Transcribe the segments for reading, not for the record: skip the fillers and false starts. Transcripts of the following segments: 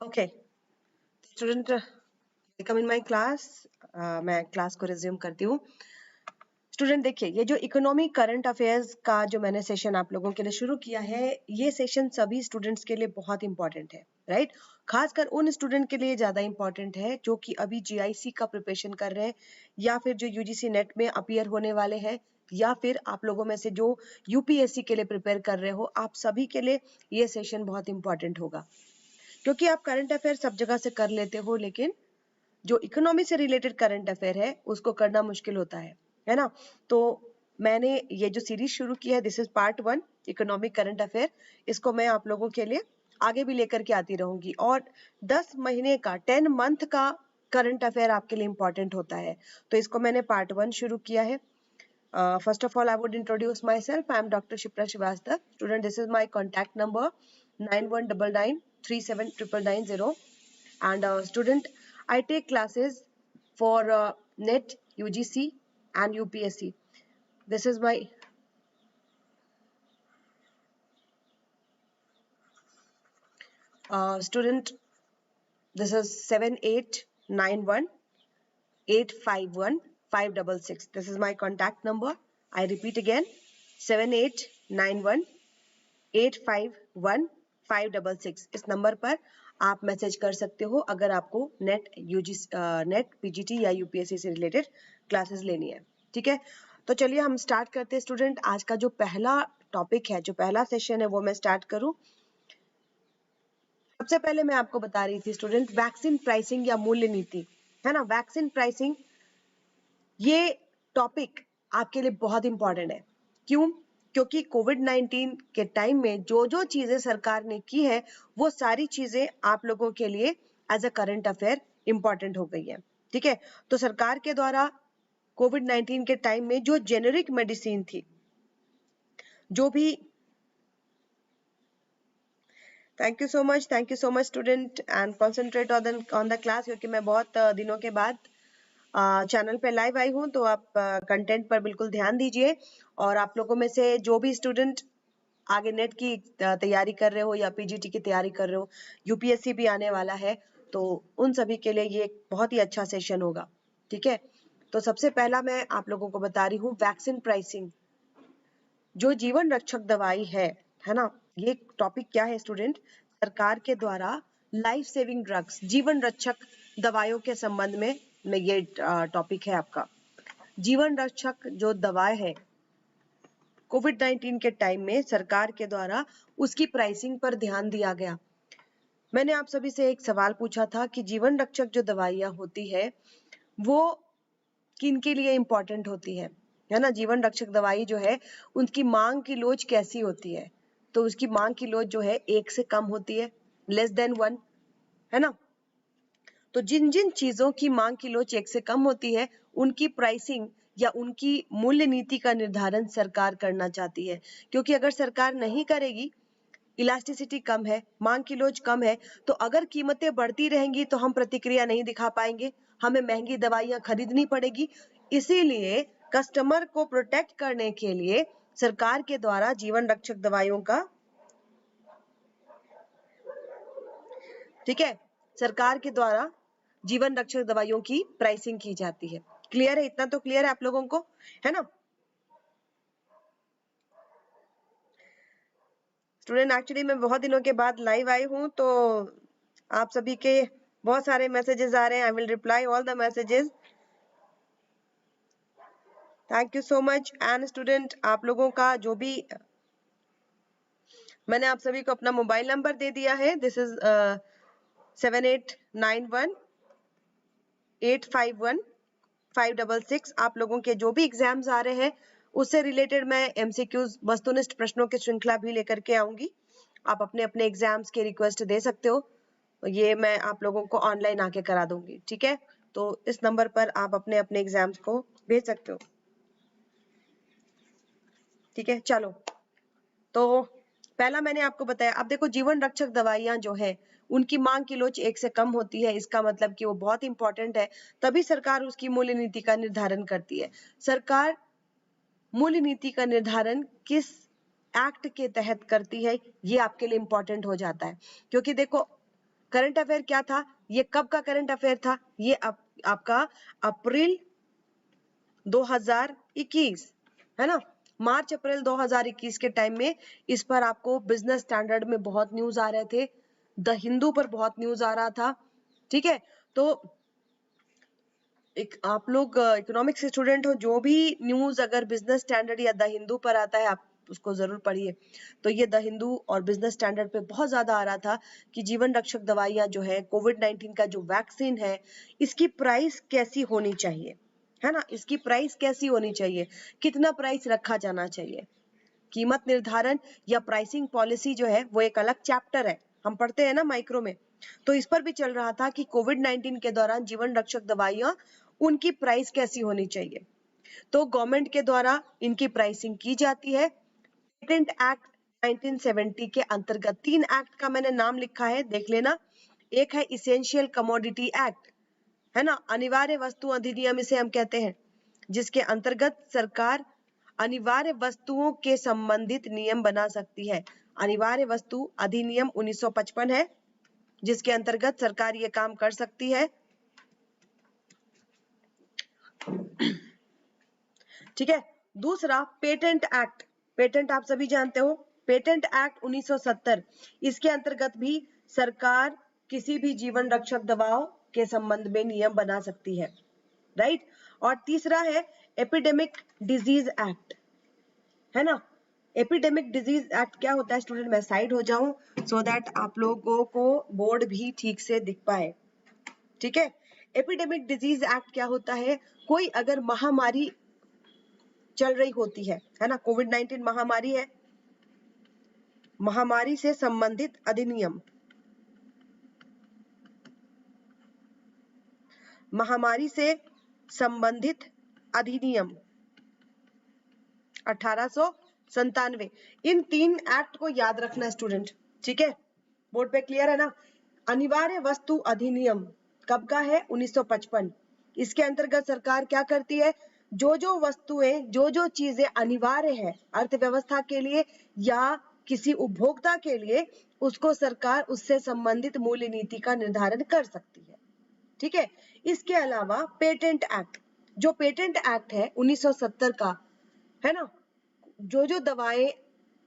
Okay student, welcome in my class. मैं class को resume करती हूँ। स्टूडेंट देखिए, ये जो इकोनॉमी करंट अफेयर्स का जो मैंने सेशन आप लोगों के लिए शुरू किया है, ये सेशन सभी स्टूडेंट्स के लिए बहुत इंपॉर्टेंट है, राइट? खासकर उन स्टूडेंट के लिए ज्यादा इंपॉर्टेंट है जो कि अभी जीआईसी का प्रिपरेशन कर रहे हैं, या फिर जो यूजीसी नेट में अपीयर होने वाले हैं, या फिर आप लोगों में से जो यूपीएससी के लिए प्रिपेयर कर रहे हो, आप सभी के लिए ये सेशन बहुत इंपॉर्टेंट होगा। क्योंकि आप करंट अफेयर सब जगह से कर लेते हो, लेकिन जो इकोनॉमी से रिलेटेड करंट अफेयर है उसको करना मुश्किल होता है ना? तो मैंने ये जो सीरीज शुरू की है, this is part 1 economic current affair. इसको मैं आप लोगों के लिए आगे भी लेकर के आती रहूंगी, और 10 महीने का 10 मंथ का करंट अफेयर आपके लिए इंपॉर्टेंट होता है। तो इसको मैंने पार्ट 1 शुरू किया है। First of all, I would introduce myself. I am Dr. Shipra Srivastava. Student, this is my contact number 9199379990. And student, I take classes for NET, UGC and UPSC. This is my student. This is 7891851566. This is my contact number. I repeat again, 7891851566. इस number पर आप message कर सकते हो अगर आपको net PGT या UPSC से रिलेटेड क्लासेस लेनी है। ठीक है, तो चलिए हम स्टार्ट करते हैं स्टूडेंट। आज का जो पहला टॉपिक है, जो पहला सेशन है, वो मैं स्टार्ट करूं। सबसे पहले मैं आपको बता रही थी स्टूडेंट, वैक्सीन प्राइसिंग या मूल्य नीति, है ना? वैक्सीन प्राइसिंग, ये टॉपिक आपके लिए बहुत इंपॉर्टेंट है। क्यों? क्योंकि कोविड-19 के टाइम में जो जो चीजें सरकार ने की है, वो सारी चीजें आप लोगों के लिए as a current affair important हो गई है। ठीक है, तो सरकार के द्वारा कोविड-19 के टाइम में जो जेनेरिक मेडिसिन थी, जो भी thank you so much student, and concentrate on the class, क्योंकि मैं बहुत दिनों के बाद चैनल पे लाइव आई हूँ। तो आप कंटेंट पर बिल्कुल ध्यान दीजिए। और आप लोगों में से जो भी स्टूडेंट आगे नेट की तैयारी कर रहे हो या पीजीटी की तैयारी कर रहे हो, यूपीएससी भी आने वाला है, तो उन सभी के लिए ये बहुत ही अच्छा सेशन होगा। ठीक है, तो सबसे पहला मैं आप लोगों को बता रही हूँ, वैक्सीन प्राइसिंग, जो जीवन रक्षक दवाई है ना? ये टॉपिक क्या है स्टूडेंट? सरकार के द्वारा लाइफ सेविंग ड्रग्स, जीवन रक्षक दवाइयों के संबंध में ये टॉपिक है आपका। जीवन रक्षक जो दवाई है, कोविड-19 के टाइम में सरकार के द्वारा उसकी प्राइसिंग पर ध्यान दिया गया। मैंने आप सभी से एक सवाल पूछा था कि जीवन रक्षक जो दवाइयां होती है, वो किन के लिए इंपॉर्टेंट होती है ना? जीवन रक्षक दवाई जो है, उनकी मांग की लोच कैसी होती है? तो उसकी मांग की लोच जो है 1 से कम होती है, लेस देन 1, है ना? तो जिन जिन चीजों की मांग की लोच 1 से कम होती है, उनकी प्राइसिंग या उनकी मूल्य नीति का निर्धारण सरकार करना चाहती है। क्योंकि अगर सरकार नहीं करेगी, इलास्टिसिटी कम है, मांग की लोच कम है, तो अगर कीमतें बढ़ती रहेंगी तो हम प्रतिक्रिया नहीं दिखा पाएंगे, हमें महंगी दवाइयां खरीदनी पड़ेगी। इसीलिए कस्टमर को प्रोटेक्ट करने के लिए सरकार के द्वारा जीवन रक्षक दवाइयों का, ठीक है, सरकार के द्वारा जीवन रक्षक दवाइयों की प्राइसिंग की जाती है। क्लियर है? इतना तो क्लियर है आप लोगों को, है ना? स्टूडेंट, एक्चुअली मैं बहुत दिनों के बाद लाइव आई हूँ, तो आप सभी के बहुत सारे मैसेजेस आ रहे हैं। I will reply all the messages. Thank you so much. And student, आप लोगों का जो भी, मैंने आप सभी को अपना मोबाइल नंबर दे दिया है। This is 7891851566। आप लोगों के जो भी एग्जाम्स आ रहे हैं, उससे रिलेटेड मैं एमसीक्यूज, वस्तुनिष्ठ प्रश्नों की श्रृंखला भी लेकर के आऊंगी। आप अपने अपने एग्जाम्स के रिक्वेस्ट दे सकते हो, ये मैं आप लोगों को ऑनलाइन आके करा दूंगी। ठीक है, तो इस नंबर पर आप अपने अपने एग्जाम्स को भेज सकते हो। ठीक है, चलो, तो पहला मैंने आपको बताया। अब देखो, जीवन रक्षक दवाइयां जो है, उनकी मांग की लोच 1 से कम होती है, इसका मतलब कि वो बहुत इंपॉर्टेंट है, तभी सरकार उसकी मूल्य नीति का निर्धारण करती है। सरकार मूल्य नीति का निर्धारण किस एक्ट के तहत करती है, ये आपके लिए इंपॉर्टेंट हो जाता है। क्योंकि देखो, करंट अफेयर क्या था, ये कब का करंट अफेयर था, ये आपका अप्रैल 2021 है ना, मार्च अप्रैल 2021 के टाइम में इस पर आपको बिजनेस स्टैंडर्ड में बहुत न्यूज आ रहे थे, द हिंदू पर बहुत न्यूज आ रहा था, ठीक है। तो एक आप लोग इकोनॉमिक्स स्टूडेंट हो, जो भी न्यूज अगर बिजनेस स्टैंडर्ड या द हिंदू पर आता है आप उसको जरूर पढ़िए। तो ये द हिंदू और बिजनेस स्टैंडर्ड पे बहुत ज्यादा आ रहा था कि जीवन रक्षक दवाइयां जो है, कोविड-19 का जो वैक्सीन है, इसकी प्राइस कैसी होनी चाहिए, है ना, इसकी प्राइस कैसी होनी चाहिए, कितना प्राइस रखा जाना चाहिए। कीमत निर्धारण या प्राइसिंग पॉलिसी जो है वो एक अलग चैप्टर है, हम पढ़ते हैं ना माइक्रो में। तो इस पर भी चल रहा था कि कोविड-19 के दौरान जीवन रक्षक दवाइयां, उनकी प्राइस कैसी होनी चाहिए। तो गवर्नमेंट के द्वारा इनकी प्राइसिंग की जाती है। पेटेंट एक्ट 1970 के अंतर्गत 3 एक्ट का मैंने नाम लिखा है, देख लेना। एक है इसेंशियल कमोडिटी एक्ट, है ना, अनिवार्य वस्तु अधिनियम इसे हम कहते हैं, जिसके अंतर्गत सरकार अनिवार्य वस्तुओं के संबंधित नियम बना सकती है। अनिवार्य वस्तु अधिनियम 1955 है, जिसके अंतर्गत सरकार ये काम कर सकती है, ठीक है। दूसरा पेटेंट एक्ट, पेटेंट आप सभी जानते हो, पेटेंट एक्ट 1970, इसके अंतर्गत भी सरकार किसी भी जीवन रक्षक दवाओं के संबंध में नियम बना सकती है, राइट। और तीसरा है एपिडेमिक डिजीज एक्ट, है ना। एपिडेमिक डिजीज एक्ट क्या होता है स्टूडेंट, मैं साइड हो जाऊं सो दैट आप लोगों को बोर्ड भी ठीक से दिख पाए, ठीक है। एपिडेमिक डिजीज एक्ट क्या होता है, कोई अगर महामारी चल रही होती है ना, कोविड-19 महामारी है, महामारी से संबंधित अधिनियम, महामारी से संबंधित अधिनियम 1897, इन 3 एक्ट को याद रखना स्टूडेंट, ठीक है। बोर्ड पे क्लियर है ना। अनिवार्य वस्तु अधिनियम कब का है, 1955। इसके अंतर्गत सरकार क्या करती है, जो जो वस्तुएं, जो जो चीजें अनिवार्य है अर्थव्यवस्था के लिए या किसी उपभोक्ता के लिए, उसको सरकार उससे संबंधित मूल्य नीति का निर्धारण कर सकती है, ठीक है। इसके अलावा पेटेंट एक्ट, जो पेटेंट एक्ट है 1970 का, है ना, जो जो दवाएं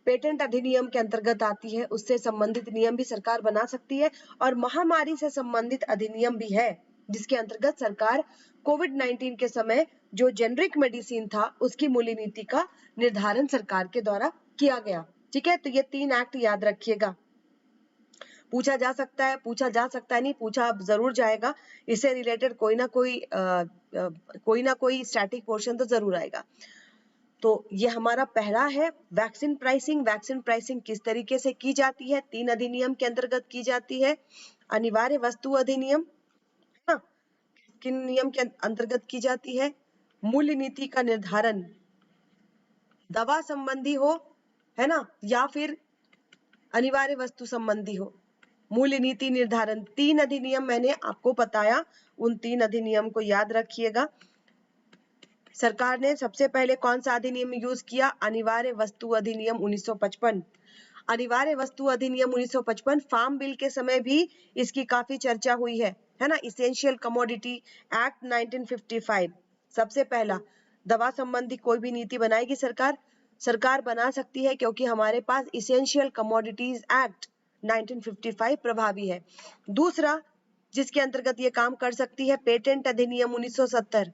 पेटेंट अधिनियम के अंतर्गत आती है उससे संबंधित नियम भी सरकार बना सकती है। और महामारी से संबंधित अधिनियम भी है, जिसके अंतर्गत सरकार कोविड-19 के समय जो जेनरिक मेडिसिन था उसकी मूल्य नीति का निर्धारण सरकार के द्वारा किया गया, ठीक है। तो ये 3 एक्ट याद रखिएगा, पूछा जा सकता है, पूछा जा सकता है नहीं, पूछा जरूर जाएगा, इससे रिलेटेड कोई ना कोई स्टैटिक पोर्शन तो जरूर आएगा। तो ये हमारा पहला है वैक्सीन प्राइसिंग। वैक्सीन प्राइसिंग किस तरीके से की जाती है, 3 अधिनियम के अंतर्गत की जाती है। अनिवार्य वस्तु अधिनियम, है ना, किन नियम के अंतर्गत की जाती है, मूल्य नीति का निर्धारण दवा संबंधी हो, है ना, या फिर अनिवार्य वस्तु संबंधी हो, मूल्य नीति निर्धारण। 3 अधिनियम मैंने आपको बताया, उन 3 अधिनियम को याद रखिएगा। सरकार ने सबसे पहले कौन सा अधिनियम यूज किया, अनिवार्य वस्तु अधिनियम 1955। अनिवार्य वस्तु अधिनियम 1955, फार्म बिल के समय भी इसकी काफी चर्चा हुई है ना। इसेंशियल कमोडिटी एक्ट 1955, सबसे पहला दवा संबंधी कोई भी नीति बनाएगी सरकार बना सकती है, क्योंकि हमारे पास इसेंशियल कमोडिटीज एक्ट 1955 प्रभावी है। दूसरा जिसके अंतर्गत ये काम कर सकती है, पेटेंट अधिनियम 1970,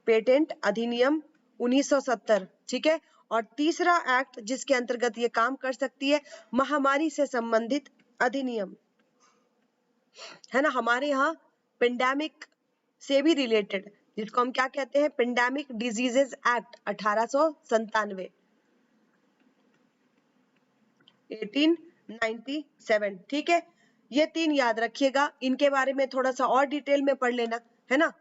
पेटेंट अधिनियम 1970, ठीक है। और तीसरा एक्ट जिसके अंतर्गत ये काम कर सकती है, महामारी से संबंधित अधिनियम, है ना। हमारे यहाँ पेंडेमिक से भी रिलेटेड, जिसको हम क्या कहते हैं, पेंडेमिक डिजीजेस एक्ट 1897, 1897, ठीक है। ये 3 याद रखिएगा, इनके बारे में थोड़ा सा और डिटेल में पढ़ लेना, है ना,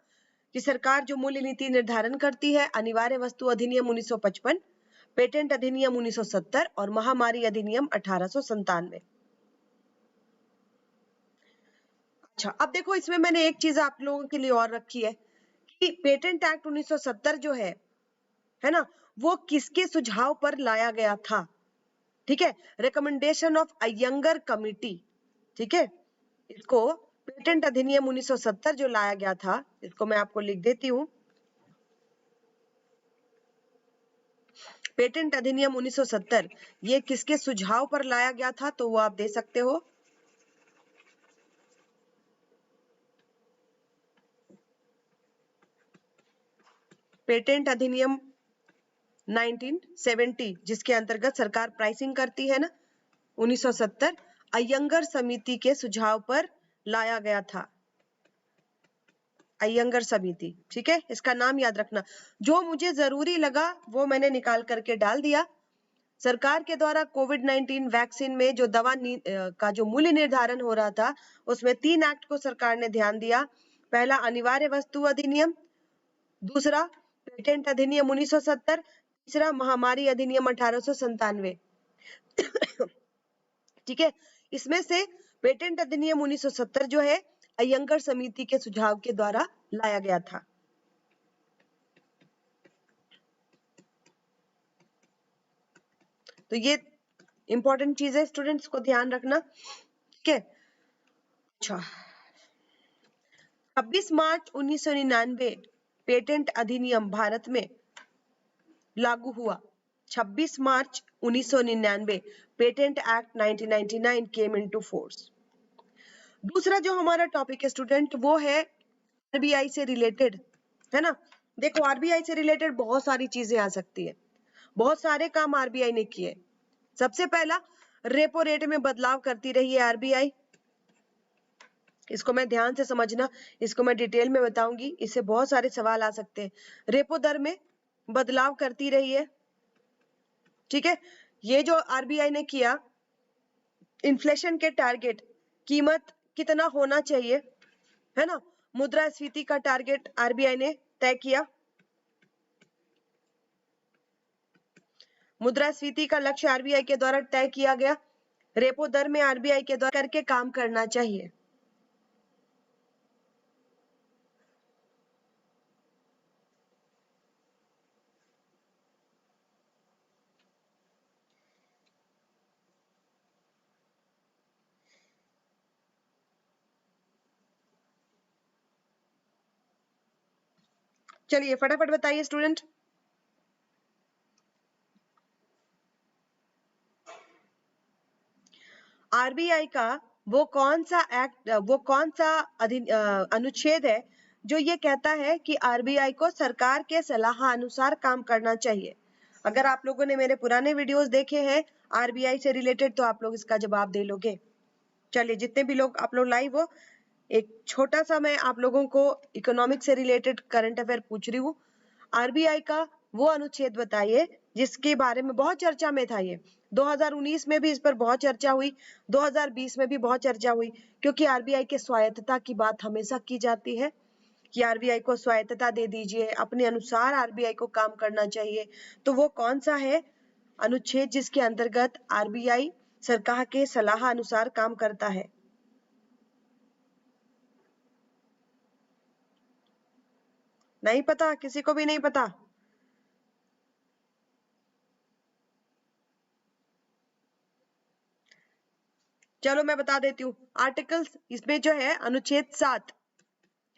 कि सरकार जो मूल्य नीति निर्धारण करती है, अनिवार्य वस्तु अधिनियम 1955, पेटेंट अधिनियम 1970 और महामारी अधिनियम 1897। अच्छा, अब देखो इसमें मैंने एक चीज आप लोगों के लिए और रखी है कि पेटेंट एक्ट 1970 जो है ना, वो किसके सुझाव पर लाया गया था, ठीक है, रिकमेंडेशन ऑफ अयंगर कमिटी, ठीक है, इसको पेटेंट अधिनियम 1970 जो लाया गया था, इसको मैं आपको लिख देती हूँ। पेटेंट अधिनियम 1970 ये किसके सुझाव पर लाया गया था, तो वो आप दे सकते हो। पेटेंट अधिनियम 1970 जिसके अंतर्गत सरकार प्राइसिंग करती है ना, 1970 अयंगर समिति के सुझाव पर लाया गया था। अयंगर समिति, ठीक है, इसका नाम याद रखना। जो मुझे जरूरी लगा वो मैंने निकाल करके डाल दिया। सरकार के द्वारा कोविड-19 वैक्सीन में जो दवा का जो मूल्य निर्धारण हो रहा था, उसमें 3 एक्ट को सरकार ने ध्यान दिया। पहला अनिवार्य वस्तु अधिनियम, दूसरा पेटेंट अधिनियम 1970, तीसरा महामारी अधिनियम 1897। ठीक है, इसमें से पेटेंट अधिनियम 1970 जो है अयंगर समिति के सुझाव के द्वारा लाया गया था। तो ये इंपॉर्टेंट चीज है, स्टूडेंट्स को ध्यान रखना, ठीक है। अच्छा, 26 मार्च 1999 पेटेंट अधिनियम भारत में लागू हुआ। 26 मार्च 1999 patent act 1999 came into force. दूसरा जो हमारा टॉपिक है स्टूडेंट, वो है आरबीआई से रिलेटेड, है ना। देखो, आरबीआई से रिलेटेड बहुत सारी चीजें आ सकती है, बहुत सारे काम आरबीआई ने किए। सबसे पहला, रेपो रेट में बदलाव करती रही है आरबीआई। इसको मैं ध्यान से समझना, इसको मैं डिटेल में बताऊंगी, इससे बहुत सारे सवाल आ सकते हैं। रेपो दर में बदलाव करती रही है, ठीक है। ये जो आरबीआई ने किया, इन्फ्लेशन के टारगेट, कीमत कितना होना चाहिए, है ना, मुद्रास्फीति का टारगेट आरबीआई ने तय किया। मुद्रास्फीति का लक्ष्य आरबीआई के द्वारा तय किया गया। रेपो दर में आरबीआई के द्वारा करके काम करना चाहिए। चलिए फटाफट बताइए स्टूडेंट। आरबीआई का वो कौन सा एक्ट, वो कौन सा अनुच्छेद है जो ये कहता है कि आरबीआई को सरकार के सलाह अनुसार काम करना चाहिए। अगर आप लोगों ने मेरे पुराने वीडियोस देखे हैं आरबीआई से रिलेटेड, तो आप लोग इसका जवाब दे लोगे। चलिए, जितने भी लोग आप लोग लाइव हो, एक छोटा सा मैं आप लोगों को इकोनॉमिक्स से रिलेटेड करंट अफेयर पूछ रही हूँ। आरबीआई का वो अनुच्छेद बताइए जिसके बारे में बहुत चर्चा में था। ये 2019 में भी इस पर बहुत चर्चा हुई, 2020 में भी बहुत चर्चा हुई, क्योंकि आरबीआई के स्वायत्तता की बात हमेशा की जाती है कि आरबीआई को स्वायत्तता दे दीजिए, अपने अनुसार आरबीआई को काम करना चाहिए। तो वो कौन सा है अनुच्छेद जिसके अंतर्गत आरबीआई सरकार के सलाह अनुसार काम करता है? नहीं पता? किसी को भी नहीं पता? चलो मैं बता देती हूँ। आर्टिकल्स इसमें जो है अनुच्छेद 7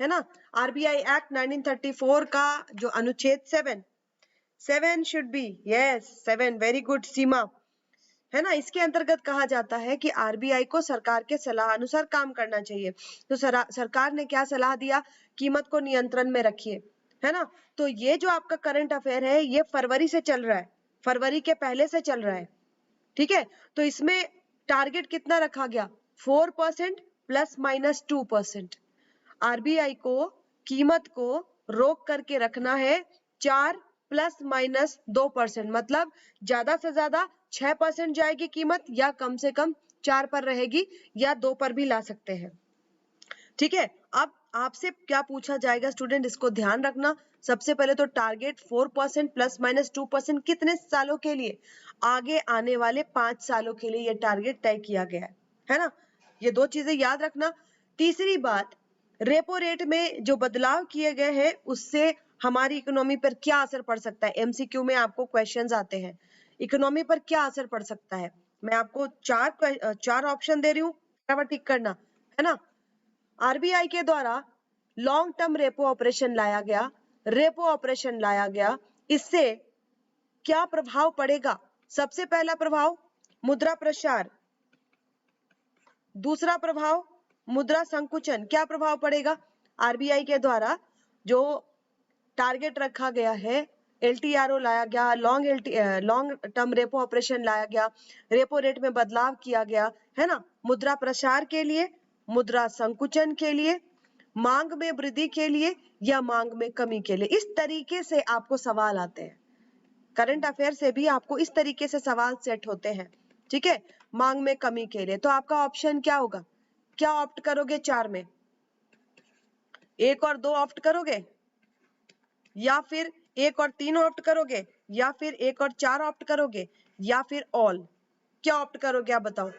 है ना, आरबीआई एक्ट 1934 का जो अनुच्छेद 7 should be, yes 7, very good Seema, है ना। इसके अंतर्गत कहा जाता है कि आरबीआई को सरकार के सलाह अनुसार काम करना चाहिए। तो सरकार ने क्या सलाह दिया? कीमत को नियंत्रण में रखिए, है ना। तो ये जो आपका करंट अफेयर है ये फरवरी से चल रहा है, फरवरी के पहले से चल रहा है, ठीक है। तो इसमें टारगेट कितना रखा गया? 4% ±2%। आरबीआई को कीमत को रोक करके रखना है 4 ±2%, मतलब ज्यादा से ज्यादा 6% जाएगी कीमत, या कम से कम 4 पर रहेगी, या 2 पर भी ला सकते हैं, ठीक है। अब आपसे क्या पूछा जाएगा स्टूडेंट, इसको ध्यान रखना। सबसे पहले तो टारगेट 4% ±2% कितने सालों के लिए? आगे आने वाले 5 सालों के लिए ये टारगेट तय किया गया है ना। ये दो चीजें याद रखना। तीसरी बात, रेपो रेट में जो बदलाव किए गए हैं उससे हमारी इकोनॉमी पर क्या असर पड़ सकता है? एमसीक्यू में आपको क्वेश्चंस आते हैं, इकोनॉमी पर क्या असर पड़ सकता है। मैं आपको चार ऑप्शन दे रही हूँ, बराबर टिक करना, है ना। आरबीआई के द्वारा लॉन्ग टर्म रेपो ऑपरेशन लाया गया, रेपो ऑपरेशन लाया गया, इससे क्या प्रभाव पड़ेगा? सबसे पहला प्रभाव मुद्रा प्रसार, दूसरा प्रभाव मुद्रा संकुचन। क्या प्रभाव पड़ेगा? आरबीआई के द्वारा जो टारगेट रखा गया है, एलटीआरओ लाया गया, लॉन्ग टर्म रेपो ऑपरेशन लाया गया, रेपो रेट में बदलाव किया गया, है ना, मुद्रा प्रसार के लिए, मुद्रा संकुचन के लिए, मांग में वृद्धि के लिए या मांग में कमी के लिए। इस तरीके से आपको सवाल आते हैं, करंट अफेयर से भी आपको इस तरीके से सवाल सेट होते हैं, ठीक है। मांग में कमी के लिए, तो आपका ऑप्शन क्या होगा? क्या ऑप्ट करोगे? 4 में 1 और 2 ऑप्ट करोगे, या फिर 1 और 3 ऑप्ट करोगे, या फिर 1 और 4 ऑप्ट करोगे, या फिर ऑल? क्या ऑप्ट करोगे आप बताओ?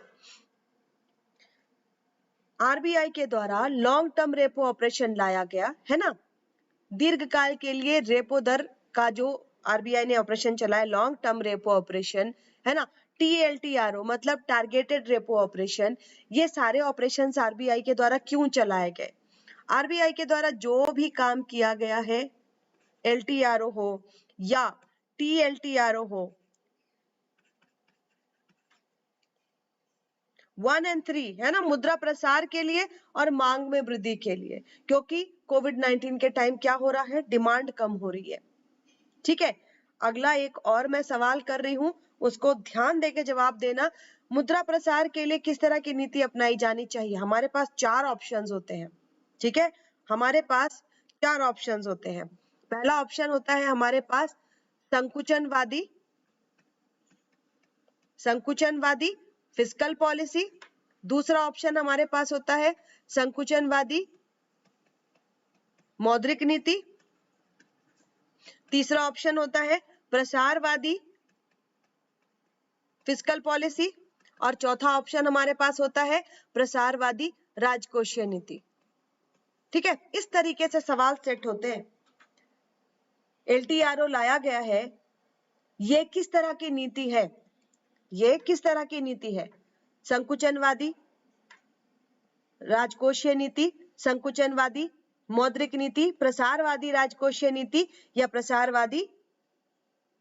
आरबीआई के द्वारा लॉन्ग टर्म रेपो ऑपरेशन लाया गया है ना, दीर्घकाल के लिए रेपो दर का जो आरबीआई ने ऑपरेशन चलाया, लॉन्ग टर्म रेपो ऑपरेशन, है ना, टीएलटीआरओ मतलब टारगेटेड रेपो ऑपरेशन, ये सारे ऑपरेशन आरबीआई के द्वारा क्यों चलाए गए? आरबीआई के द्वारा जो भी काम किया गया है, एलटीआरओ हो या टीएलटीआरओ हो, 1 और 3, है ना, मुद्रा प्रसार के लिए और मांग में वृद्धि के लिए, क्योंकि कोविड-19 के टाइम क्या हो रहा है? डिमांड कम हो रही है, ठीक है। अगला एक और मैं सवाल कर रही हूं, उसको ध्यान देके जवाब देना। मुद्रा प्रसार के लिए किस तरह की नीति अपनाई जानी चाहिए? हमारे पास 4 ऑप्शंस होते हैं, ठीक है, हमारे पास 4 ऑप्शंस होते हैं। पहला ऑप्शन होता है हमारे पास संकुचनवादी, संकुचनवादी फिस्कल पॉलिसी। दूसरा ऑप्शन हमारे पास होता है संकुचनवादी मौद्रिक नीति। तीसरा ऑप्शन होता है प्रसारवादी फिस्कल पॉलिसी, और चौथा ऑप्शन हमारे पास होता है प्रसारवादी राजकोषीय नीति, ठीक है। इस तरीके से सवाल सेट होते हैं। एलटीआरओ लाया गया है, ये किस तरह की नीति है? ये किस तरह की नीति है? संकुचनवादी राजकोषीय नीति, संकुचनवादी मौद्रिक नीति, प्रसारवादी राजकोषीय नीति या प्रसारवादी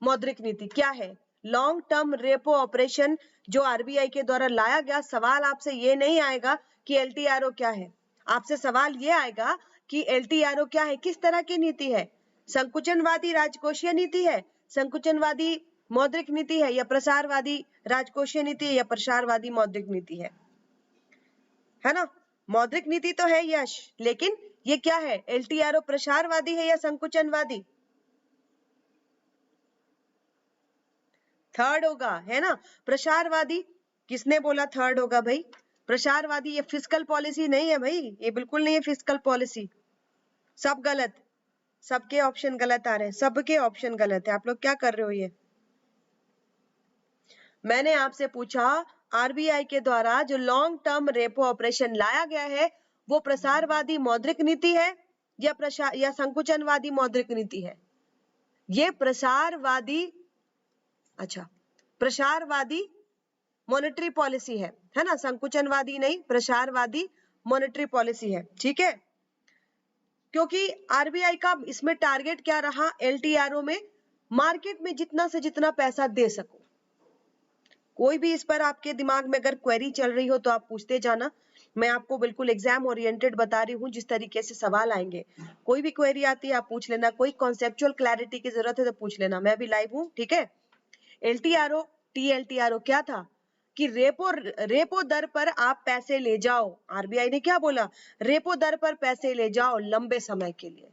मौद्रिक नीति? क्या है? लॉन्ग टर्म रेपो ऑपरेशन जो आरबीआई के द्वारा लाया गया। सवाल आपसे ये नहीं आएगा कि एलटीआरओ क्या है, आपसे सवाल ये आएगा कि एलटीआरओ क्या है, किस तरह की नीति है? संकुचनवादी राजकोषीय नीति है, संकुचनवादी मौद्रिक नीति है, या प्रसारवादी राजकोषीय नीति है, या प्रसारवादी मौद्रिक नीति है ना। मौद्रिक नीति तो है यश, लेकिन ये क्या है? एलटीआरओ प्रसारवादी है या संकुचनवादी? थर्ड होगा, है ना, प्रसारवादी। किसने बोला थर्ड होगा भाई? प्रसारवादी ये फिस्कल पॉलिसी नहीं है भाई, ये बिल्कुल नहीं है फिस्कल पॉलिसी। सब गलत, सबके ऑप्शन गलत आ रहे हैं, सबके ऑप्शन गलत है। आप लोग क्या कर रहे हो? ये मैंने आपसे पूछा आरबीआई के द्वारा जो लॉन्ग टर्म रेपो ऑपरेशन लाया गया है, वो प्रसारवादी मौद्रिक नीति है या संकुचनवादी मौद्रिक नीति है? ये प्रसारवादी, अच्छा, प्रसारवादी मॉनेटरी पॉलिसी है ना, संकुचनवादी नहीं, प्रसारवादी मॉनेटरी पॉलिसी है, ठीक है। क्योंकि आरबीआई का इसमें टारगेट क्या रहा? एलटीआरओ में मार्केट में जितना से जितना पैसा दे सको। कोई भी इस पर आपके दिमाग में अगर क्वेरी चल रही हो तो आप पूछते जाना, मैं आपको बिल्कुल एग्जाम ओरिएंटेड बता रही हूँ जिस तरीके से सवाल आएंगे। कोई भी क्वेरी आती है आप पूछ लेना, कोई कॉन्सेप्चुअल क्लैरिटी की जरूरत है तो पूछ लेना, मैं भी लाइव हूँ, ठीक है। एलटीआरओ टीएलटीआरओ क्या था कि रेपो दर पर आप पैसे ले जाओ। आरबीआई ने क्या बोला? रेपो दर पर पैसे ले जाओ लंबे समय के लिए।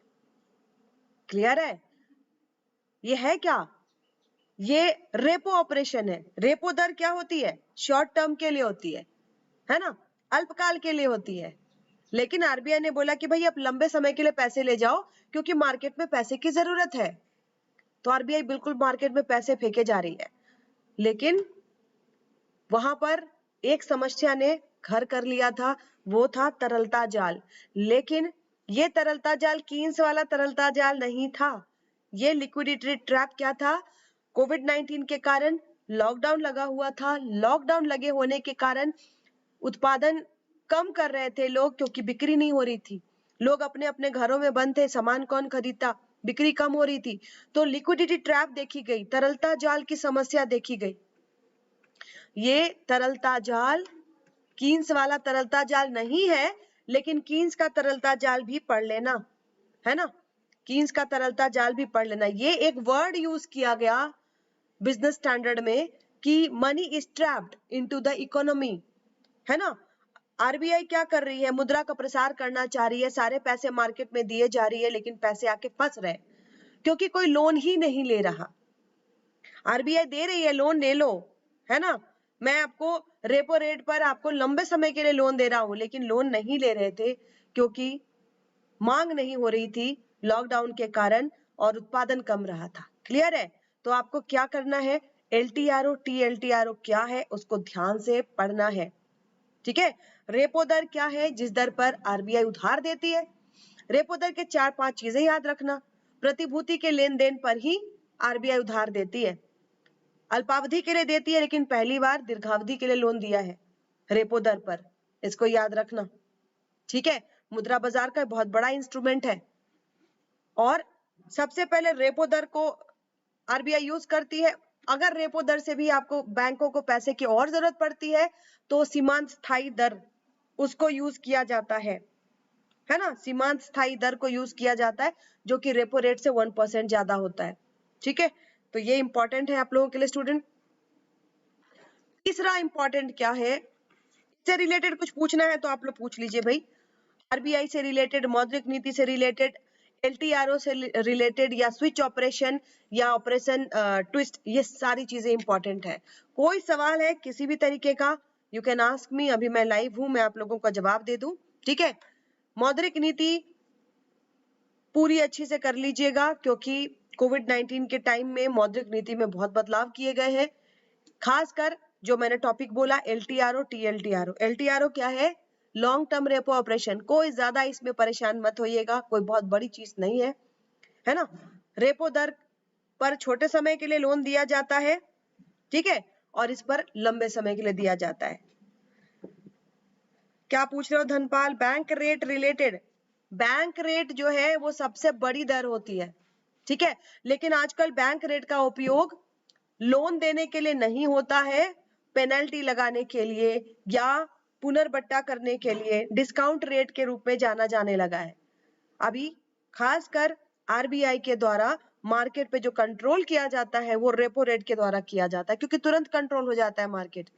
क्लियर है? ये है क्या? ये रेपो ऑपरेशन है। रेपो दर क्या होती है? शॉर्ट टर्म के लिए होती है ना, अल्पकाल के लिए होती है। लेकिन आरबीआई ने बोला कि भाई आप लंबे समय के लिए पैसे ले जाओ क्योंकि मार्केट में पैसे की जरूरत है। तो आरबीआई बिल्कुल मार्केट में पैसे फेंके जा रही है, लेकिन वहां पर एक समस्या ने घर कर लिया था, वो था तरलता जाल। लेकिन ये तरलता जाल कीन्स वाला तरलता जाल नहीं था, ये लिक्विडिटी ट्रैप क्या था? कोविड-19 के कारण लॉकडाउन लगा हुआ था, लॉकडाउन लगे होने के कारण उत्पादन कम कर रहे थे लोग, क्योंकि बिक्री नहीं हो रही थी, लोग अपने अपने घरों में बंद थे, सामान कौन खरीदता, बिक्री कम हो रही थी, तो लिक्विडिटी ट्रैप देखी गई, तरलता जाल की समस्या देखी गई। ये तरलता जाल कीन्स वाला तरलता जाल नहीं है, लेकिन कीन्स का तरलता जाल भी पढ़ लेना, है ना, कीन्स का तरलता जाल भी पढ़ लेना। ये एक वर्ड यूज किया गया बिजनेस स्टैंडर्ड में कि money is trapped into the economy, है ना। आरबीआई क्या कर रही है, मुद्रा का प्रसार करना चाह रही है, सारे पैसे मार्केट में दिए जा रही है, लेकिन पैसे आके फंस रहे क्योंकि कोई लोन ही नहीं ले रहा। आरबीआई दे रही है लोन ले लो, है ना, मैं आपको रेपो रेट पर आपको लंबे समय के लिए लोन दे रहा हूं, लेकिन लोन नहीं ले रहे थे क्योंकि मांग नहीं हो रही थी लॉकडाउन के कारण और उत्पादन कम रहा था। क्लियर है? तो आपको क्या करना है, एलटीआरओ टीएलटीआरओ क्या है उसको ध्यान से पढ़ना है, ठीक है। रेपो दर क्या है, जिस दर पर आरबीआई उधार देती है। रेपो दर के 4-5 चीजें याद रखना, प्रतिभूति के लेन देन पर ही आरबीआई उधार देती है, अल्पावधि के लिए देती है, लेकिन पहली बार दीर्घावधि के लिए लोन दिया है रेपो दर पर, इसको याद रखना, ठीक है। मुद्रा बाजार का बहुत बड़ा इंस्ट्रूमेंट है और सबसे पहले रेपो दर को आरबीआई यूज करती है। अगर रेपो दर से भी आपको बैंकों को पैसे की और जरूरत पड़ती है तो सीमांत स्थायी दर उसको यूज किया जाता है ना, सीमांत स्थायी दर को यूज किया जाता है जो कि रेपो रेट से 1% ज्यादा होता है, ठीक है। तो ये इंपॉर्टेंट है आप लोगों के लिए स्टूडेंट। तीसरा इंपॉर्टेंट क्या है, इससे रिलेटेड कुछ पूछना है तो आप लोग पूछ लीजिए भाई, आरबीआई से रिलेटेड, मौद्रिक नीति से रिलेटेड, एलटीआरओ से रिलेटेड, या स्विच ऑपरेशन या ऑपरेशन ट्विस्ट, ये सारी चीजें इंपॉर्टेंट है। कोई सवाल है किसी भी तरीके का, यू कैन आस्क मी, अभी मैं लाइव हूं, मैं आप लोगों का जवाब दे दूं, ठीक है। मौद्रिक नीति पूरी अच्छी से कर लीजिएगा क्योंकि कोविड-19 के टाइम में मौद्रिक नीति में बहुत बदलाव किए गए हैं, खासकर जो मैंने टॉपिक बोला एलटीआरओ टीएलटीआरओ। एलटीआरओ क्या है, लॉन्ग टर्म रेपो ऑपरेशन, कोई ज्यादा इसमें परेशान मत होइएगा, कोई बहुत बड़ी चीज नहीं है ना। रेपो दर पर छोटे समय के लिए लोन दिया जाता है, ठीक है, और इस पर लंबे समय के लिए दिया जाता है। क्या पूछ रहे हो Dhanpal, bank rate related, bank rate जो है वो सबसे बड़ी दर होती है, ठीक है, लेकिन आजकल बैंक रेट का उपयोग लोन देने के लिए नहीं होता है, पेनल्टी लगाने के लिए या पुनर्बट्टा करने के लिए डिस्काउंट रेट के रूप में जाना जाने लगा है। अभी खासकर आरबीआई के द्वारा मार्केट पे जो कंट्रोल किया जाता है वो रेपो रेट के द्वारा किया जाता है, क्योंकि तुरंत कंट्रोल हो जाता है market.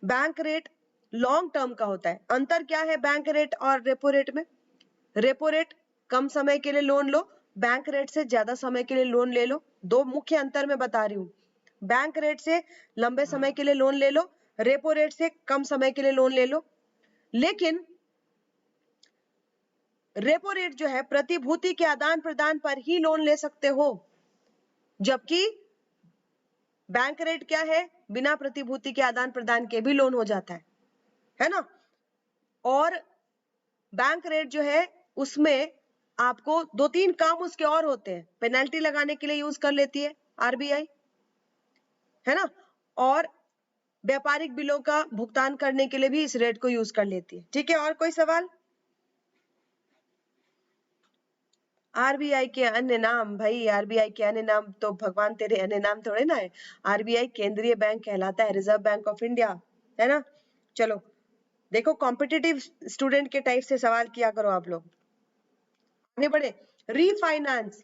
Bank rate long term का होता है। अंतर क्या है बैंक रेट और रेपो रेट में, रेपो रेट कम समय के लिए लोन लो, बैंक रेट से ज्यादा समय के लिए लोन ले लो, दो मुख्य अंतर मैं बता रही हूँ। बैंक रेट से लंबे समय के लिए लोन ले लो, रेपो रेट से कम समय के लिए लोन ले लो, लेकिन रेपो रेट जो है प्रतिभूति के आदान प्रदान पर ही लोन ले सकते हो, जबकि बैंक रेट क्या है, बिना प्रतिभूति के आदान प्रदान के भी लोन हो जाता है ना। और बैंक रेट जो है उसमें आपको 2-3 काम उसके और होते हैं, पेनल्टी लगाने के लिए यूज कर लेती है आरबीआई, है ना, और व्यापारिक बिलों का भुगतान करने के लिए भी इस रेट को यूज कर लेती है, ठीक है। और कोई सवाल? आरबीआई के अन्य नाम, भाई आरबीआई के अन्य नाम तो भगवान तेरे अन्य नाम थोड़े ना है, आरबीआई केंद्रीय बैंक कहलाता है, रिजर्व बैंक ऑफ इंडिया, है ना। चलो देखो, कॉम्पिटिटिव स्टूडेंट के टाइप से सवाल किया करो आप लोग, आगे बढ़े। रीफाइनेंस,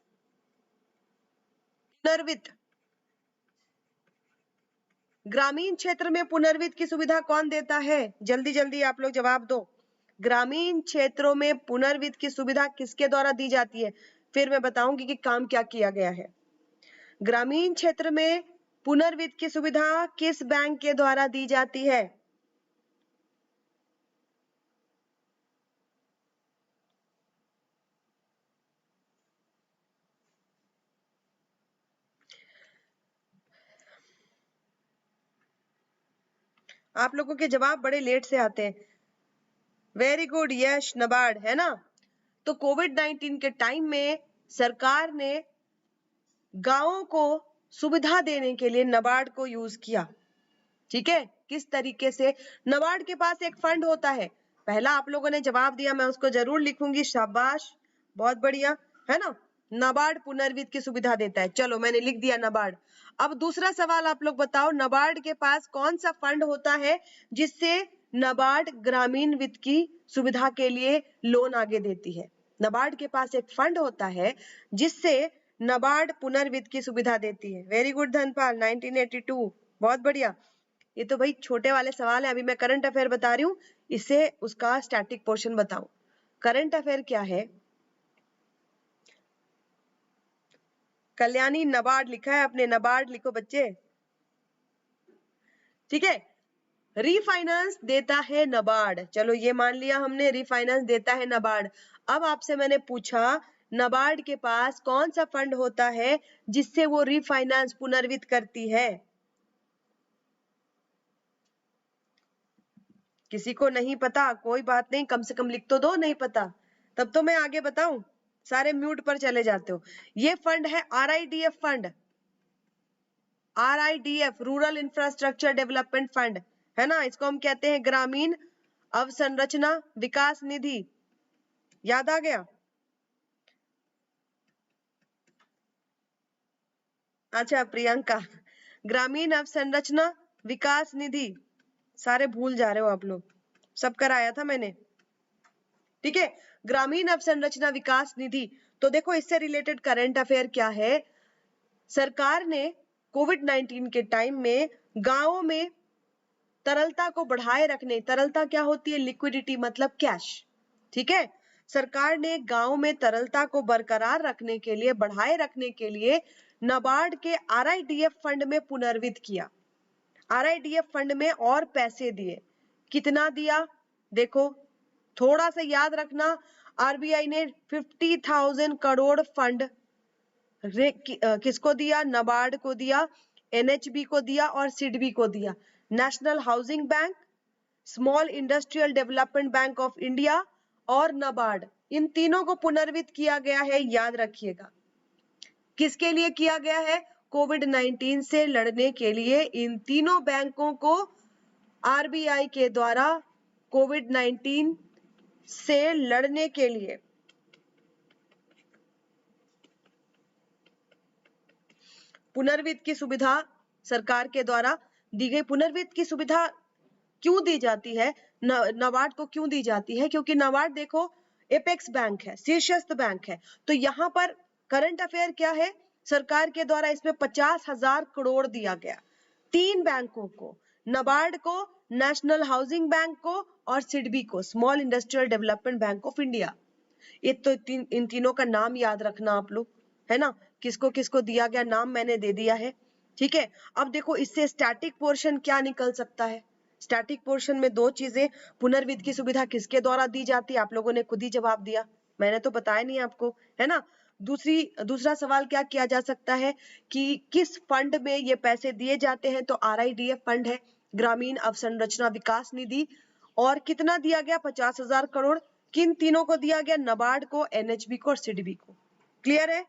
पुनर्वित्त, ग्रामीण क्षेत्र में पुनर्वित्त की सुविधा कौन देता है, जल्दी जल्दी आप लोग जवाब दो। ग्रामीण क्षेत्रों में पुनर्वित्त की सुविधा किसके द्वारा दी जाती है, फिर मैं बताऊंगी कि काम क्या किया गया है। ग्रामीण क्षेत्र में पुनर्वित्त की सुविधा किस बैंक के द्वारा दी जाती है? आप लोगों के जवाब बड़े लेट से आते हैं। वेरी गुड, यश, नाबार्ड, है ना। तो कोविड-19 के टाइम में सरकार ने गांवों को सुविधा देने के लिए नाबार्ड को यूज किया, ठीक है। किस तरीके से, नाबार्ड के पास एक फंड होता है, पहला आप लोगों ने जवाब दिया, मैं उसको जरूर लिखूंगी, शाबाश, बहुत बढ़िया, है ना। नाबार्ड पुनर्वित्त की सुविधा देता है, चलो मैंने लिख दिया नाबार्ड। अब दूसरा सवाल आप लोग बताओ, नाबार्ड के पास कौन सा फंड होता है जिससे नाबार्ड ग्रामीण वित्त की सुविधा के लिए लोन आगे देती है। नाबार्ड के पास एक फंड होता है जिससे नाबार्ड पुनर्वित्त की सुविधा देती है। वेरी गुड धनपाल, 1982, बहुत बढ़िया। ये तो भाई छोटे वाले सवाल है, अभी मैं करंट अफेयर बता रही हूँ, इससे उसका स्टैटिक पोर्शन बताओ। करंट अफेयर क्या है? कल्याणी नाबार्ड लिखा है अपने, नाबार्ड लिखो बच्चे, ठीक है। रीफाइनेंस देता है नाबार्ड, चलो ये मान लिया हमने, रीफाइनेंस देता है नाबार्ड। अब आपसे मैंने पूछा नाबार्ड के पास कौन सा फंड होता है जिससे वो रीफाइनेंस पुनर्वित्त करती है। किसी को नहीं पता, कोई बात नहीं, कम से कम लिख तो दो नहीं पता, तब तो मैं आगे बताऊं। सारे म्यूट पर चले जाते हो। ये फंड है RIDF fund, RIDF rural infrastructure development fund, है ना। इसको हम कहते हैं ग्रामीण अवसंरचना विकास निधि, याद आ गया। अच्छा प्रियंका, ग्रामीण अवसंरचना विकास निधि, सारे भूल जा रहे हो आप लोग, सब कराया था मैंने, ठीक है। ग्रामीण अवसंरचना विकास निधि, तो देखो इससे रिलेटेड करंट अफेयर क्या है। सरकार ने कोविड-19 के टाइम में गांवों में तरलता को बढ़ाए रखने, तरलता क्या होती है? लिक्विडिटी मतलब कैश, ठीक है। सरकार ने गांव में तरलता को बरकरार रखने के लिए, बढ़ाए रखने के लिए नाबार्ड के आरआईडीएफ फंड में पुनर्वित्त किया। आरआईडीएफ फंड में और पैसे दिए। कितना दिया? देखो थोड़ा सा याद रखना, आरबीआई ने 50,000 करोड़ फंड किसको दिया? नाबार्ड को दिया, एनएचबी को दिया और सिडबी को दिया। National housing bank, small industrial development bank of India और नाबार्ड, इन तीनों को पुनर्वित्त किया गया है, याद रखिएगा। किसके लिए किया गया है? कोविड-19 से लड़ने के लिए इन तीनों बैंकों को आरबीआई के द्वारा कोविड-19 से लड़ने के लिए पुनर्वित्त की सुविधा सरकार के द्वारा दी गई। पुनर्वित्त की सुविधा क्यों दी जाती है? नाबार्ड को क्यों दी जाती है? क्योंकि नाबार्ड देखो एपेक्स बैंक है, शीर्षस्थ बैंक है। तो यहाँ पर करंट अफेयर क्या है? सरकार के द्वारा इसमें 50,000 करोड़ दिया गया, तीन बैंकों को, नाबार्ड को, नेशनल हाउसिंग बैंक को और सिडबी को, small industrial development bank of India. ये तो इन तीनों का नाम याद रखना आप लोग, है ना। किसको किसको दिया गया नाम मैंने दे दिया है, ठीक है। अब देखो इससे स्टैटिक पोर्शन क्या निकल सकता है। स्टैटिक पोर्शन में दो चीजें, पुनर्वित्त की सुविधा किसके द्वारा दी जाती है, आप लोगों ने खुद ही जवाब दिया, मैंने तो बताया नहीं आपको, है ना। दूसरा सवाल क्या किया जा सकता है कि किस फंड में ये पैसे दिए जाते हैं, तो आरआईडीएफ फंड है, ग्रामीण अवसंरचना विकास निधि, और कितना दिया गया? 50,000 करोड़। किन तीनों को दिया गया? नाबार्ड को, एनएचबी को और सिडबी को। क्लियर है?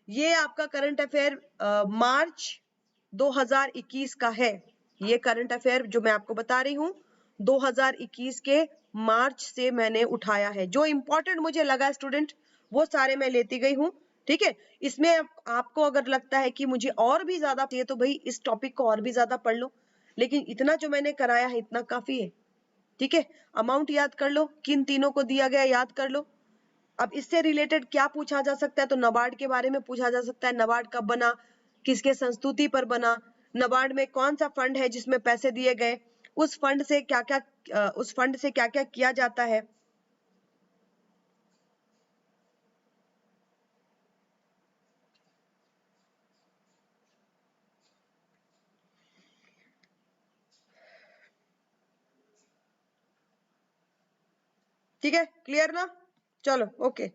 ये आपका करंट अफेयर मार्च 2021 का है। ये करंट अफेयर जो मैं आपको बता रही हूँ 2021 के मार्च से मैंने उठाया है। जो इंपॉर्टेंट मुझे लगा स्टूडेंट वो सारे मैं लेती गई हूँ, ठीक है। इसमें आपको अगर लगता है कि मुझे और भी ज्यादा चाहिए तो भाई इस टॉपिक को और भी ज्यादा पढ़ लो, लेकिन इतना जो मैंने कराया है इतना काफी है, ठीक है। अमाउंट याद कर लो, किन तीनों को दिया गया याद कर लो। अब इससे रिलेटेड क्या पूछा जा सकता है? तो नाबार्ड के बारे में पूछा जा सकता है। नाबार्ड कब बना, किसके संस्तुति पर बना, नाबार्ड में कौन सा फंड है जिसमें पैसे दिए गए, उस फंड से क्या क्या किया जाता है। ठीक है, क्लियर ना? चलो okay.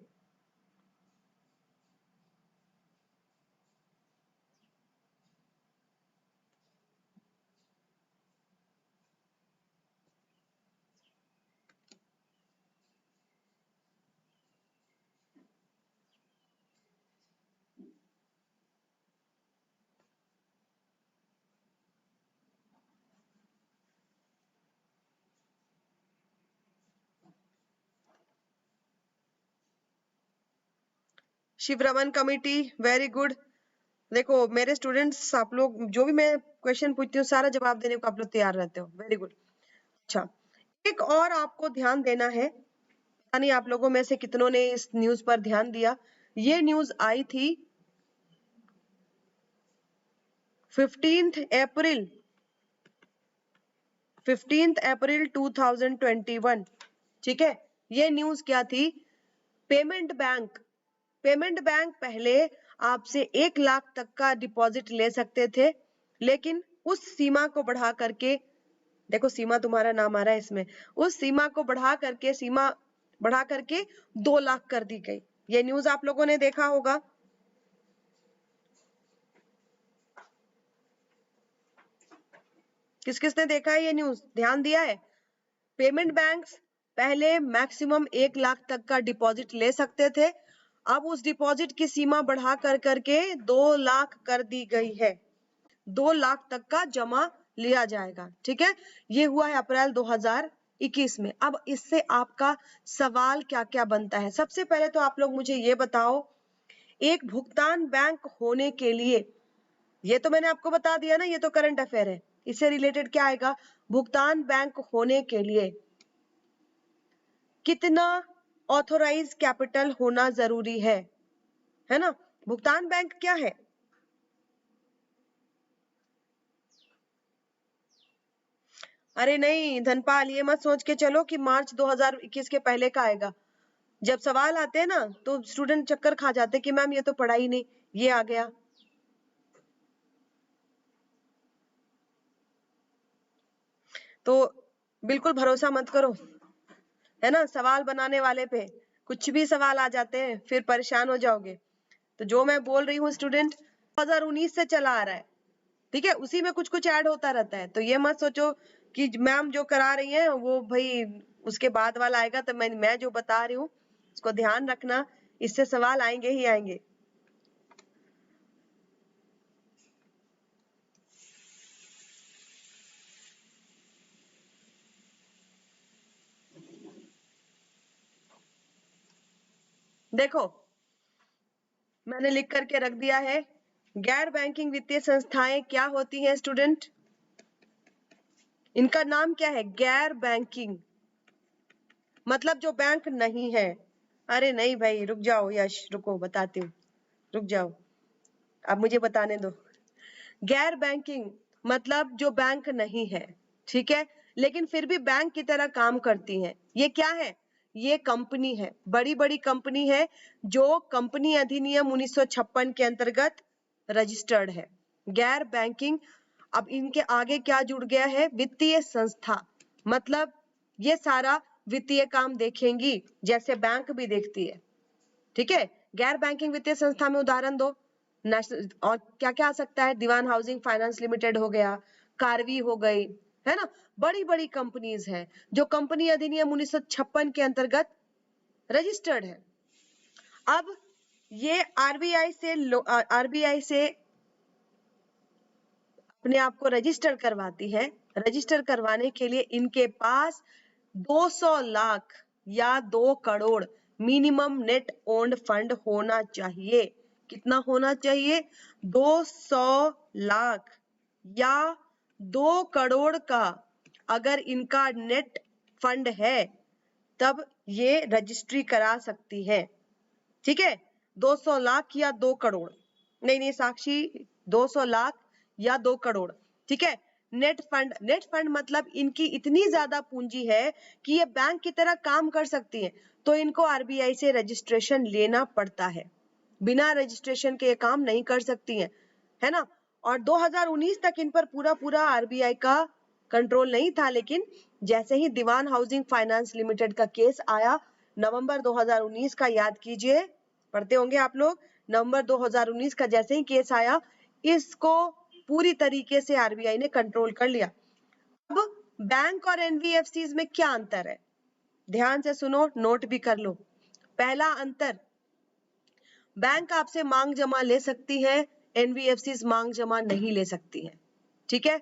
Sivaraman committee, very good. देखो मेरे स्टूडेंट्स, आप लोग जो भी मैं क्वेश्चन पूछती हूँ सारा जवाब देने को आप लोग तैयार रहते हो, वेरी गुड। अच्छा, एक और आपको ध्यान देना है, पता नहीं आप लोगों में से कितनों ने इस न्यूज पर ध्यान दिया। ये न्यूज आई थी 15 अप्रैल 2021। ठीक है, ये न्यूज क्या थी? पेमेंट बैंक पहले आपसे 1 लाख तक का डिपॉजिट ले सकते थे, लेकिन उस सीमा को बढ़ा करके, देखो सीमा तुम्हारा नाम आ रहा है इसमें, उस सीमा को बढ़ा करके 2 लाख कर दी गई। ये न्यूज आप लोगों ने देखा होगा। किस किसने देखा है ये न्यूज, ध्यान दिया है? पेमेंट बैंक्स पहले मैक्सिमम 1 लाख तक का डिपॉजिट ले सकते थे, अब उस डिपॉजिट की सीमा बढ़ा कर करके 2 लाख कर दी गई है। 2 लाख तक का जमा लिया जाएगा। ठीक है, ये हुआ है अप्रैल 2021 में। अब इससे आपका सवाल क्या क्या बनता है? सबसे पहले तो आप लोग मुझे ये बताओ, एक भुगतान बैंक होने के लिए, ये तो मैंने आपको बता दिया ना, ये तो करंट अफेयर है, इससे रिलेटेड क्या आएगा? भुगतान बैंक होने के लिए कितना ऑथोराइज कैपिटल होना जरूरी है ना? भुगतान बैंक क्या है? अरे नहीं धनपाल, ये मत सोच के चलो कि मार्च 2021 के पहले का आएगा। जब सवाल आते हैं ना तो स्टूडेंट चक्कर खा जाते हैं कि मैम ये तो पढ़ा ही नहीं, ये आ गया। तो बिल्कुल भरोसा मत करो, है ना, सवाल बनाने वाले पे। कुछ भी सवाल आ जाते हैं फिर परेशान हो जाओगे। तो जो मैं बोल रही हूँ स्टूडेंट, 2019 से चला आ रहा है, ठीक है, उसी में कुछ कुछ ऐड होता रहता है। तो ये मत सोचो कि मैम जो करा रही है वो भाई उसके बाद वाला आएगा। तो मैं जो बता रही हूँ उसको ध्यान रखना, इससे सवाल आएंगे ही आएंगे। देखो मैंने लिख करके रख दिया है, गैर बैंकिंग वित्तीय संस्थाएं क्या होती हैं स्टूडेंट? इनका नाम क्या है? गैर बैंकिंग, मतलब जो बैंक नहीं है। अरे नहीं भाई रुक जाओ यश, रुको बताती हूँ, रुक जाओ, अब मुझे बताने दो। गैर बैंकिंग मतलब जो बैंक नहीं है, ठीक है, लेकिन फिर भी बैंक की तरह काम करती हैं। ये क्या है? ये कंपनी है, बड़ी बड़ी कंपनी है जो कंपनी अधिनियम 1956 के अंतर्गत रजिस्टर्ड है। गैर बैंकिंग, अब इनके आगे क्या जुड़ गया है? वित्तीय संस्था, मतलब ये सारा वित्तीय काम देखेंगी जैसे बैंक भी देखती है। ठीक है, गैर बैंकिंग वित्तीय संस्था में उदाहरण दो। नेशनल, और क्या क्या आ सकता है? दीवान हाउसिंग फाइनेंस लिमिटेड हो गया, कार्वी हो गई, है ना, बड़ी बड़ी कंपनीज है जो कंपनी अधिनियम 1956 के अंतर्गत रजिस्टर्ड है। अब ये आरबीआई से अपने आप को रजिस्टर करवाती है। रजिस्टर करवाने के लिए इनके पास 200 लाख या 2 crore minimum net owned fund होना चाहिए। कितना होना चाहिए? 200 लाख या 2 करोड़ का अगर इनका नेट फंड है तब ये रजिस्ट्री करा सकती है। ठीक है, 200 लाख या 2 करोड़, नहीं साक्षी, 200 लाख या 2 करोड़। ठीक है, नेट फंड मतलब इनकी इतनी ज्यादा पूंजी है कि ये बैंक की तरह काम कर सकती है, तो इनको आरबीआई से रजिस्ट्रेशन लेना पड़ता है। बिना रजिस्ट्रेशन के ये काम नहीं कर सकती है ना। और 2019 तक इन पर पूरा पूरा आरबीआई का कंट्रोल नहीं था, लेकिन जैसे ही दीवान हाउसिंग फाइनेंस लिमिटेड का केस आया नवंबर 2019 का, याद कीजिए, पढ़ते होंगे आप लोग, नवंबर 2019 का जैसे ही केस आया, इसको पूरी तरीके से आरबीआई ने कंट्रोल कर लिया। अब बैंक और एनबीएफसी में क्या अंतर है? ध्यान से सुनो, नोट भी कर लो। पहला अंतर, बैंक आपसे मांग जमा ले सकती है, एनबीएफसी मांग जमा नहीं ले सकती है। ठीक है,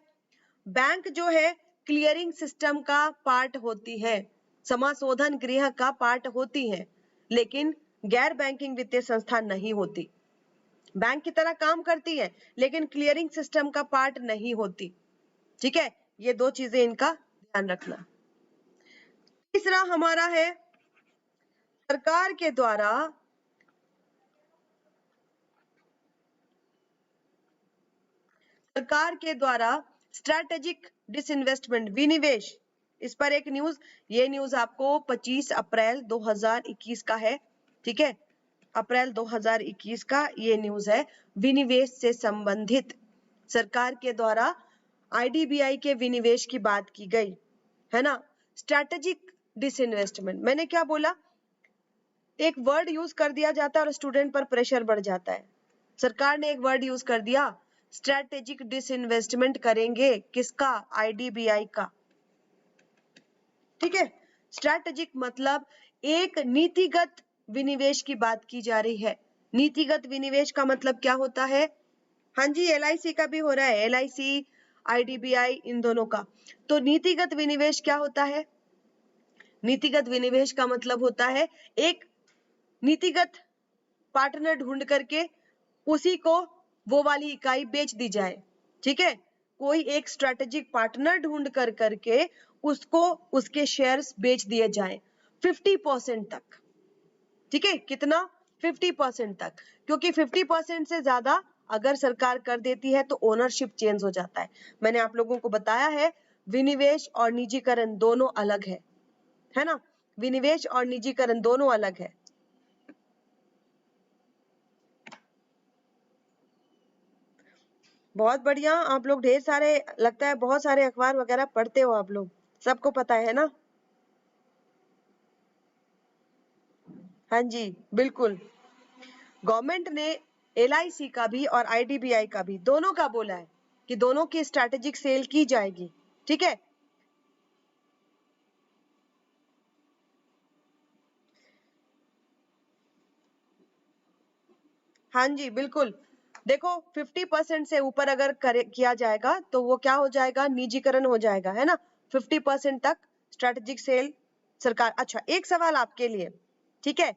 बैंक जो है क्लियरिंग सिस्टम का पार्ट होती है, समाशोधन गृह का पार्ट होती है, लेकिन गैर बैंकिंग वित्तीय संस्था नहीं होती। बैंक की तरह काम करती है लेकिन क्लियरिंग सिस्टम का पार्ट नहीं होती। ठीक है, ये दो चीजें इनका ध्यान रखना। तीसरा हमारा है सरकार के द्वारा स्ट्रैटेजिक डिसइन्वेस्टमेंट, विनिवेश, इस पर एक न्यूज, ये न्यूज आपको 25 अप्रैल 2021 का है। ठीक है, अप्रैल 2021 का ये न्यूज है। विनिवेश से संबंधित सरकार के द्वारा आईडीबीआई के विनिवेश की बात की गई है ना। स्ट्रैटेजिक डिसइन्वेस्टमेंट, मैंने क्या बोला, एक वर्ड यूज कर दिया जाता है और स्टूडेंट पर प्रेशर बढ़ जाता है। सरकार ने एक वर्ड यूज कर दिया, स्ट्रैटेजिक डिसइन्वेस्टमेंट करेंगे, किसका, आईडीबीआई का। ठीक है, स्ट्रैटेजिक मतलब एक नीतिगत विनिवेश की बात की जा रही है। नीतिगत विनिवेश का मतलब क्या होता है? हाँ जी, एलआईसी का भी हो रहा है, एलआईसी, आईडीबीआई, इन दोनों का। तो नीतिगत विनिवेश क्या होता है? नीतिगत विनिवेश का मतलब होता है एक नीतिगत पार्टनर ढूंढ करके उसी को वो वाली इकाई बेच दी जाए। ठीक है, कोई एक स्ट्रेटेजिक पार्टनर ढूंढ कर करके उसको उसके शेयर्स बेच दिए जाए 50% तक। ठीक है, कितना? 50% तक, क्योंकि 50% से ज्यादा अगर सरकार कर देती है तो ओनरशिप चेंज हो जाता है। मैंने आप लोगों को बताया है विनिवेश और निजीकरण दोनों अलग है ना। विनिवेश और निजीकरण दोनों अलग है। बहुत बढ़िया, आप लोग ढेर सारे, लगता है बहुत सारे अखबार वगैरह पढ़ते हो आप लोग, सबको पता है ना। हाँ जी, बिल्कुल। गवर्नमेंट ने एलआईसी का भी और आईडीबीआई का भी, दोनों का बोला है कि दोनों की स्ट्रैटेजिक सेल की जाएगी। ठीक है, हाँ जी, बिल्कुल। देखो 50% से ऊपर अगर किया जाएगा तो वो क्या हो जाएगा, निजीकरण हो जाएगा, है ना। 50% तक स्ट्रैटेजिक सेल सरकार। अच्छा, एक सवाल आपके लिए, ठीक है,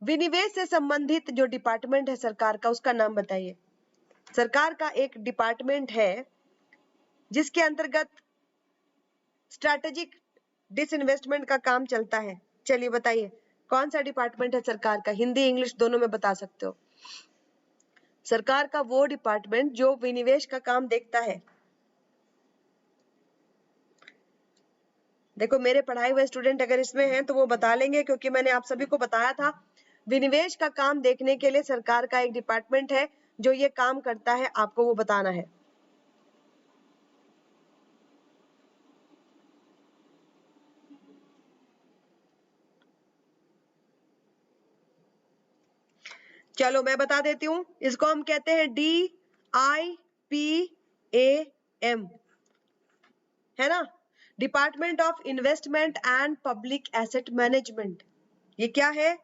विनिवेश से संबंधित जो डिपार्टमेंट है सरकार का, उसका नाम बताइए। सरकार का एक डिपार्टमेंट है जिसके अंतर्गत स्ट्रैटेजिक डिसइन्वेस्टमेंट का काम चलता है। चलिए बताइए, कौन सा डिपार्टमेंट है सरकार का? हिंदी इंग्लिश दोनों में बता सकते हो। सरकार का वो डिपार्टमेंट जो विनिवेश का काम देखता है। देखो मेरे पढ़ाए हुए स्टूडेंट अगर इसमें हैं तो वो बता लेंगे, क्योंकि मैंने आप सभी को बताया था विनिवेश का काम देखने के लिए सरकार का एक डिपार्टमेंट है जो ये काम करता है, आपको वो बताना है। चलो मैं बता देती हूँ, इसको हम कहते हैं DIPAM, है ना, department of investment and public asset management. ये क्या है?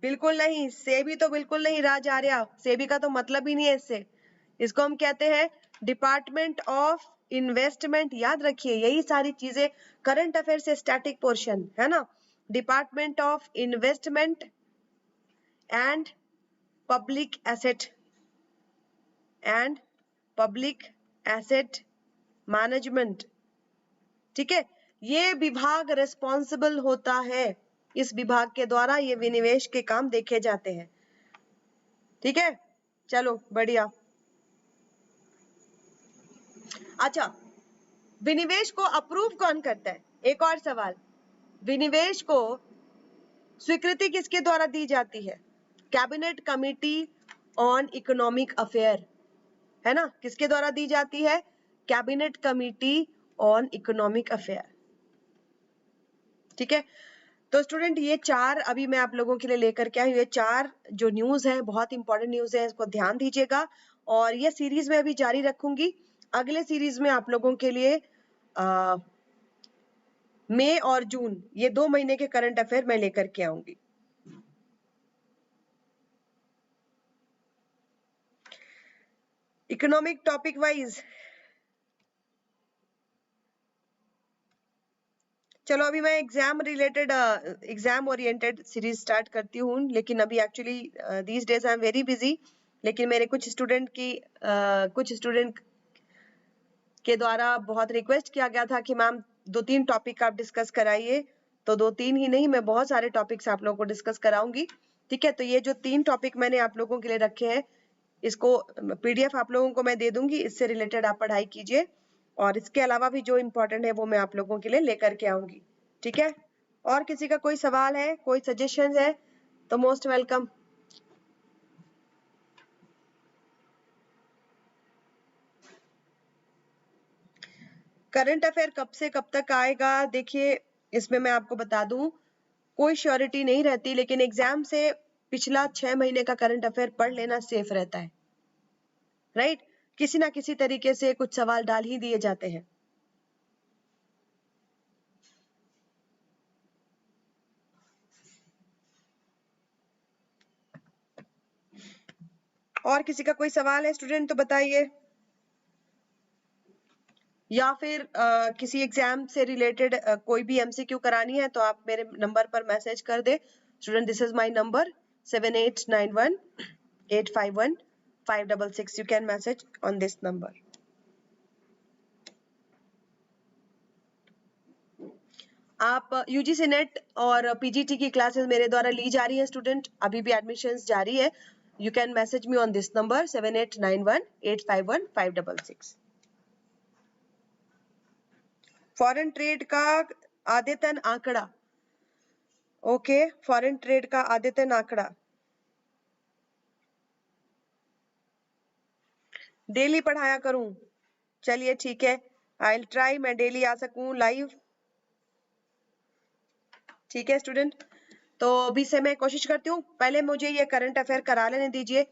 बिल्कुल नहीं, सेबी तो बिल्कुल नहीं राजआर्या, सेबी का तो मतलब ही नहीं है इससे। इसको हम कहते हैं डिपार्टमेंट ऑफ इन्वेस्टमेंट। याद रखिए यही सारी चीजें करंट अफेयर से स्टैटिक पोर्शन, है ना। Department of investment and public asset management. ठीक है, ये विभाग रिस्पॉन्सिबल होता है, इस विभाग के द्वारा ये विनिवेश के काम देखे जाते हैं। ठीक है, चलो बढ़िया। अच्छा, विनिवेश को अप्रूव कौन करता है? एक और सवाल, विनिवेश को स्वीकृति किसके द्वारा दी जाती है? Cabinet committee on economic affair, है ना, किसके द्वारा दी जाती है? Cabinet committee on economic affair. ठीक है, तो स्टूडेंट ये चार अभी मैं आप लोगों के लिए लेकर के आई, ये चार जो न्यूज है बहुत इंपॉर्टेंट न्यूज है, इसको ध्यान दीजिएगा। और ये सीरीज में अभी जारी रखूंगी। अगले सीरीज में आप लोगों के लिए मई और जून, ये 2 महीने के करंट अफेयर मैं लेकर के आऊंगी। इकोनॉमिक टॉपिक वाइज चलो अभी मैं एग्जाम ओरिएंटेड सीरीज स्टार्ट करती हूँ, लेकिन अभी actually these days I am very busy. लेकिन मेरे कुछ स्टूडेंट के द्वारा बहुत रिक्वेस्ट किया गया था कि मैम 2-3 टॉपिक आप डिस्कस कराइए, तो 2-3 ही नहीं, मैं बहुत सारे टॉपिक्स आप लोगों को डिस्कस कराऊंगी। ठीक है, तो ये जो 3 टॉपिक मैंने आप लोगों के लिए रखे हैं, इसको पीडीएफ आप लोगों को मैं दे दूंगी, इससे रिलेटेड आप पढ़ाई कीजिए। और इसके अलावा भी जो इम्पोर्टेंट है वो मैं आप लोगों के लिए लेकर के आऊंगी। ठीक है, और किसी का कोई सवाल है, कोई सजेशन है तो मोस्ट वेलकम। करंट अफेयर कब से कब तक आएगा, देखिए इसमें मैं आपको बता दूं, कोई श्योरिटी नहीं रहती, लेकिन एग्जाम से पिछला 6 महीने का करंट अफेयर पढ़ लेना सेफ रहता है, राइट। किसी ना किसी तरीके से कुछ सवाल डाल ही दिए जाते हैं। और किसी का कोई सवाल है स्टूडेंट तो बताइए, या फिर किसी एग्जाम से रिलेटेड कोई भी एमसीक्यू करानी है तो आप मेरे नंबर पर मैसेज कर दे। Student, this is my number 7891851566। You can message on this number. आप यूजीसी नेट और पीजीटी की क्लासेस मेरे द्वारा ली जा रही है स्टूडेंट, अभी भी एडमिशंस जारी है। You can message me on this number 7891851566। Foreign trade का आद्यतन आंकड़ा, ओके, फॉरेन ट्रेड का आद्यतन आंकड़ा डेली पढ़ाया करूं, चलिए ठीक है, आई विल ट्राई, मैं डेली आ सकूं लाइव। ठीक है स्टूडेंट, तो अभी से मैं कोशिश करती हूँ, पहले मुझे ये करंट अफेयर करा लेने दीजिए।